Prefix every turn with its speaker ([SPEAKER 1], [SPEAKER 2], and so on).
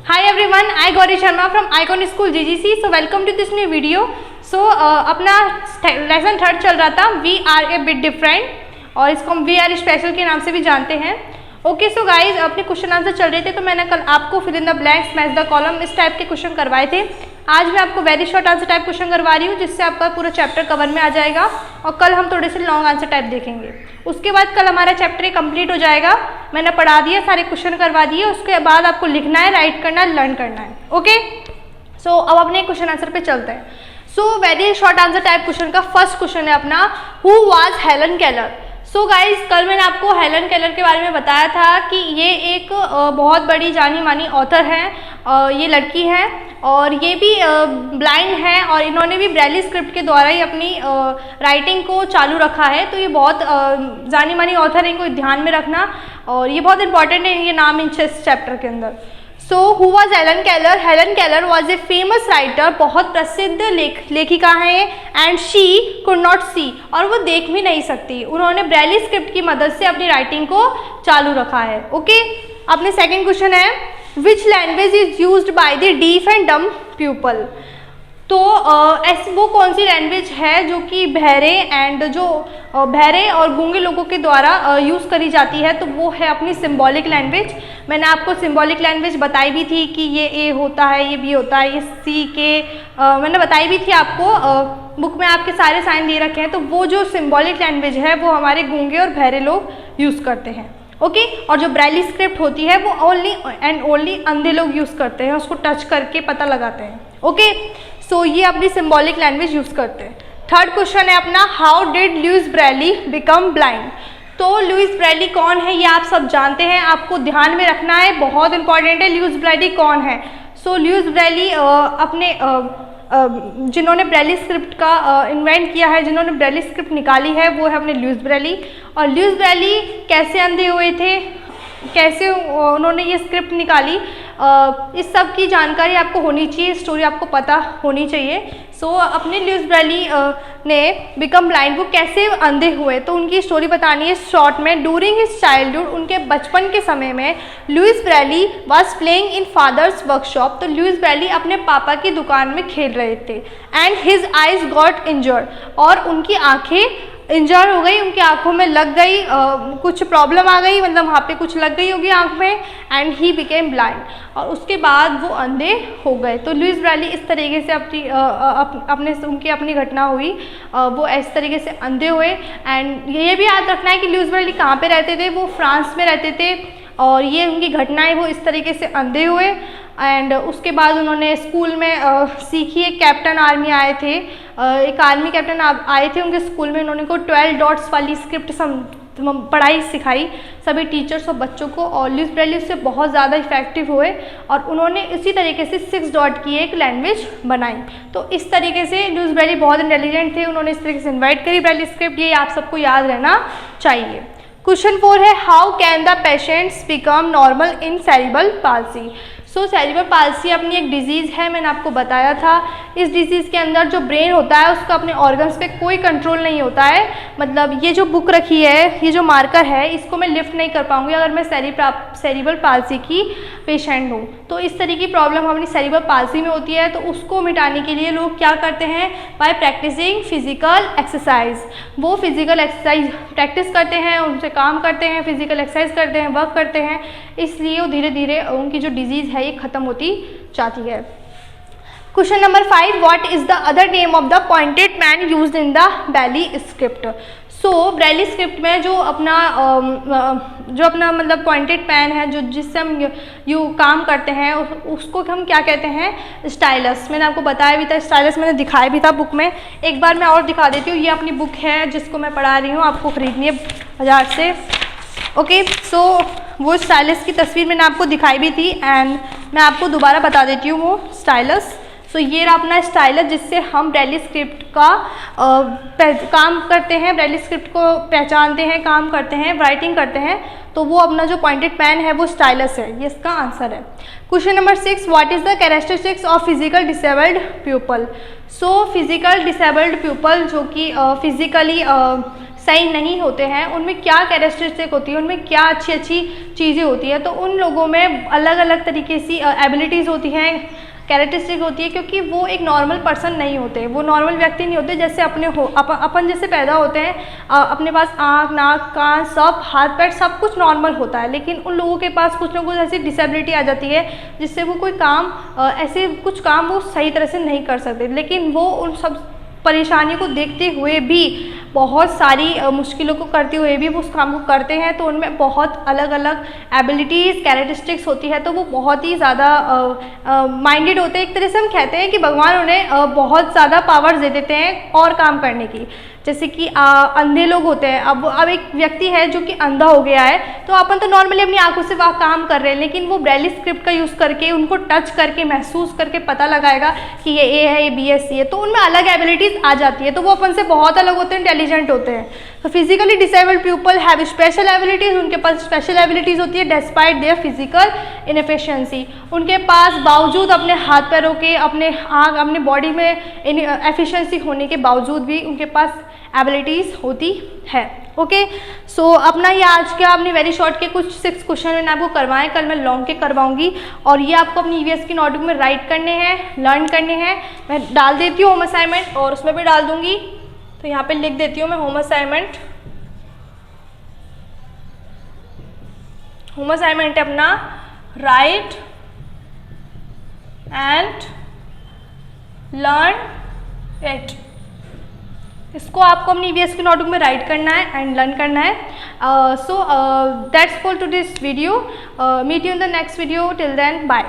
[SPEAKER 1] Hi everyone, I Gauri Sharma from Icon School GGC. So welcome to this new video. So अपना lesson third चल रहा था we are a bit different और इसको हम we are special के नाम से भी जानते हैं. ओके सो गाइज अपने क्वेश्चन आंसर चल रहे थे तो मैंने कल आपको fill in the blanks match the column इस टाइप के क्वेश्चन करवाए थे. आज मैं आपको very short answer type question करवा रही हूँ जिससे आपका पूरा चैप्टर कवर में आ जाएगा और कल हम थोड़े से लॉन्ग आंसर टाइप देखेंगे. उसके बाद कल हमारा चैप्टर कंप्लीट हो जाएगा. मैंने पढ़ा दिया, सारे क्वेश्चन करवा दिए. उसके बाद आपको लिखना है, राइट करना है, लर्न करना है. ओके सो अब अपने क्वेश्चन आंसर पे चलते हैं. So very short answer type question का फर्स्ट क्वेश्चन है अपना, who was Helen Keller. So guys कल मैंने आपको हेलन केलर के बारे में बताया था कि ये एक बहुत बड़ी जानी मानी ऑथर है. ये लड़की है और ये भी ब्लाइंड है और इन्होंने भी ब्रेली स्क्रिप्ट के द्वारा ही अपनी राइटिंग को चालू रखा है. तो ये बहुत जानी मानी ऑथर है, इनको ध्यान में रखना और ये बहुत इंपॉर्टेंट है ये नाम इन चैप्टर के अंदर. So who was Helen Keller. Helen Keller was a famous writer, बहुत प्रसिद्ध लेखिका है ये. एंड शी कुड नॉट सी, और वो देख भी नहीं सकती. उन्होंने ब्रेली स्क्रिप्ट की मदद से अपनी राइटिंग को चालू रखा है. ओके अपने सेकंड क्वेश्चन है, which language is used by the deaf and dumb people. तो ऐसी वो कौन सी लैंग्वेज है जो कि बहरे और गूंगे लोगों के द्वारा यूज़ करी जाती है. तो वो है अपनी सिंबॉलिक लैंग्वेज. मैंने आपको सिंबॉलिक लैंग्वेज बताई भी थी कि ये ए होता है, ये बी होता है, ये सी के मैंने बताई भी थी आपको. बुक में आपके सारे साइन दे रखे हैं. तो वो जो सिंबॉलिक लैंग्वेज है वो हमारे गूंगे और बहरे लोग यूज़ करते हैं. ओके और जो ब्रेली स्क्रिप्ट होती है वो ओनली एंड ओनली अंधे लोग यूज़ करते हैं, उसको टच करके पता लगाते हैं. ओके सो ये अपनी सिंबॉलिक लैंग्वेज यूज़ करते हैं. थर्ड क्वेश्चन है अपना, how did Louis Braille become blind. तो लुइस ब्रेली कौन है ये आप सब जानते हैं, आपको ध्यान में रखना है, बहुत इंपॉर्टेंट है. लुइस ब्रेली कौन है. सो लुइस ब्रेली अपने जिन्होंने ब्रेली स्क्रिप्ट का इन्वेंट किया है, जिन्होंने ब्रेली स्क्रिप्ट निकाली है वो है अपने लुइस ब्रेली. और लुइस ब्रेली कैसे अंधे हुए थे, कैसे उन्होंने ये स्क्रिप्ट निकाली, इस सब की जानकारी आपको होनी चाहिए, स्टोरी आपको पता होनी चाहिए. सो अपने लुइस ब्रेली ने बिकम ब्लाइंड, वो कैसे अंधे हुए तो उनकी स्टोरी बतानी है शॉर्ट में. ड्यूरिंग हिज चाइल्डहुड, उनके बचपन के समय में Louis Braille was playing in father's workshop. तो लुइस ब्रेली अपने पापा की दुकान में खेल रहे थे. And his eyes got injured, और उनकी आंखें इंजर हो गई, उनकी आंखों में लग गई कुछ प्रॉब्लम आ गई, मतलब वहाँ पे कुछ लग गई होगी आंख में. एंड ही बिकेम ब्लाइंड, और उसके बाद वो अंधे हो गए. तो लुइस ब्रेली इस तरीके से उनकी अपनी घटना हुई, वो इस तरीके से अंधे हुए. एंड ये भी याद रखना है कि लुइस ब्रेली कहाँ पे रहते थे, वो फ्रांस में रहते थे और ये उनकी घटनाएं वो इस तरीके से अंधे हुए. एंड उसके बाद उन्होंने स्कूल में सीखी. एक कैप्टन आर्मी आए थे, एक आर्मी कैप्टन आए थे उनके स्कूल में. उन्होंने को 12 डॉट्स वाली स्क्रिप्ट पढ़ाई सिखाई सभी टीचर्स और बच्चों को, और लुइस ब्रेली उससे बहुत ज़्यादा इफेक्टिव हुए और उन्होंने इसी तरीके से 6 डॉट की एक लैंग्वेज बनाई. तो इस तरीके से लुइस ब्रेली बहुत इंटेलिजेंट थे, उन्होंने इस तरीके से इन्वाइट करी ब्रेली स्क्रिप्ट. ये आप सबको याद रहना चाहिए. क्वेश्चन 4 है, how can the patients become normal in cerebral palsy. So cerebral palsy अपनी एक डिजीज़ है, मैंने आपको बताया था. इस डिजीज़ के अंदर जो ब्रेन होता है उसका अपने ऑर्गन्स पे कोई कंट्रोल नहीं होता है. मतलब ये जो बुक रखी है, ये जो मार्कर है, इसको मैं लिफ्ट नहीं कर पाऊँगी अगर मैं सेरिब्रल पाल्सी की पेशेंट हूँ. तो इस तरह की प्रॉब्लम अपनी सेरिब्रल पाल्सी में होती है. तो उसको मिटाने के लिए लोग क्या करते हैं, बाय प्रैक्टिसिंग फिजिकल एक्सरसाइज. वो फिजिकल एक्सरसाइज प्रैक्टिस करते हैं, उनसे काम करते हैं, फिजिकल एक्सरसाइज करते हैं, वर्क करते हैं. इसलिए वो धीरे धीरे उनकी जो डिजीज़ है ये खत्म होती जाती है. Question number 5, what is the other name of the pointed pen used in the Braille script. So Braille script में जो अपना मतलब पॉइंटेड पेन है, जो जिससे हम काम करते हैं, उसको हम क्या कहते हैं, स्टाइलस. मैंने आपको बताया भी था, स्टाइलस मैंने दिखाया भी था बुक में. एक बार मैं और दिखा देती हूँ. ये अपनी बुक है जिसको मैं पढ़ा रही हूँ, आपको खरीदनी है बाजार से. ओके सो वो स्टाइलस की तस्वीर मैंने आपको दिखाई भी थी एंड मैं आपको दोबारा बता देती हूँ वो स्टाइलस. सो ये रहा अपना स्टाइलस जिससे हम ब्रेली स्क्रिप्ट का काम करते हैं, ब्रेली स्क्रिप्ट को पहचानते हैं, काम करते हैं, राइटिंग करते हैं. तो वो अपना जो पॉइंटेड पेन है वो स्टाइलस है. ये इसका आंसर है. Question number 6, what is the characteristics of physical disabled people. So physical disabled people जो कि फिजिकली सही नहीं होते हैं, उनमें क्या कैरेक्टरिस्टिक होती है, उनमें क्या अच्छी अच्छी चीज़ें होती हैं, तो उन लोगों में अलग अलग तरीके से एबिलिटीज़ होती हैं, कैरेक्टरिस्टिक होती है, क्योंकि वो एक नॉर्मल पर्सन नहीं होते, वो नॉर्मल व्यक्ति नहीं होते जैसे अपन जैसे पैदा होते हैं, अपने पास आँख, नाक, कान, सब हाथ पैर सब कुछ नॉर्मल होता है, लेकिन उन लोगों के पास कुछ ना कुछ ऐसी डिसेबिलिटी आ जाती है जिससे वो कोई काम ऐसे कुछ काम वो सही तरह से नहीं कर सकते, लेकिन वो उन सब परेशानी को देखते हुए भी, बहुत सारी मुश्किलों को करते हुए भी वो उस काम को करते हैं, तो उनमें बहुत अलग अलग एबिलिटीज़, कैरेक्टरिस्टिक्स होती है, तो वो बहुत ही ज़्यादा माइंडेड होते हैं। एक तरह से हम कहते हैं कि भगवान उन्हें बहुत ज़्यादा पावर्स दे देते हैं और काम करने की। जैसे कि अंधे लोग होते हैं, अब एक व्यक्ति है जो कि अंधा हो गया है, तो अपन तो नॉर्मली अपनी आंखों से वह काम कर रहे हैं, लेकिन वो ब्रेली स्क्रिप्ट का यूज़ करके, उनको टच करके, महसूस करके पता लगाएगा कि ये ए है, ये बी है, सी है, तो उनमें अलग एबिलिटीज़ आ जाती है, तो वो अपन से बहुत अलग होते हैं, इंटेलिजेंट होते हैं। तो physically disabled people have special abilities, उनके पास स्पेशल एबिलिटीज़ होती है डेस्पाइट देयर फिजिकल इनएफिशिएंसी, उनके पास बावजूद अपने हाथ पैरों के, अपने आँख, अपने बॉडी में एफिशिएंसी होने के बावजूद भी उनके पास एबिलिटीज़ होती है। ओके, सो अपना ये आज के अपनी वेरी शॉर्ट के कुछ 6 क्वेश्चन मैंने आपको करवाए, कल मैं लॉन्ग के करवाऊंगी, और ये आपको अपनी ईवीएस की नोटबुक में राइट करने हैं, लर्न करने हैं। मैं डाल देती हूँ होम असाइनमेंट, और उसमें भी डाल दूंगी, तो यहाँ पे लिख देती हूँ मैं होम असाइनमेंट। होम असाइनमेंट है अपना राइट एंड लर्न इट। इसको आपको अपनी ईवीएस की नोटबुक में राइट करना है एंड लर्न करना है। So that's for to this video. Meet you in the next video, till then bye.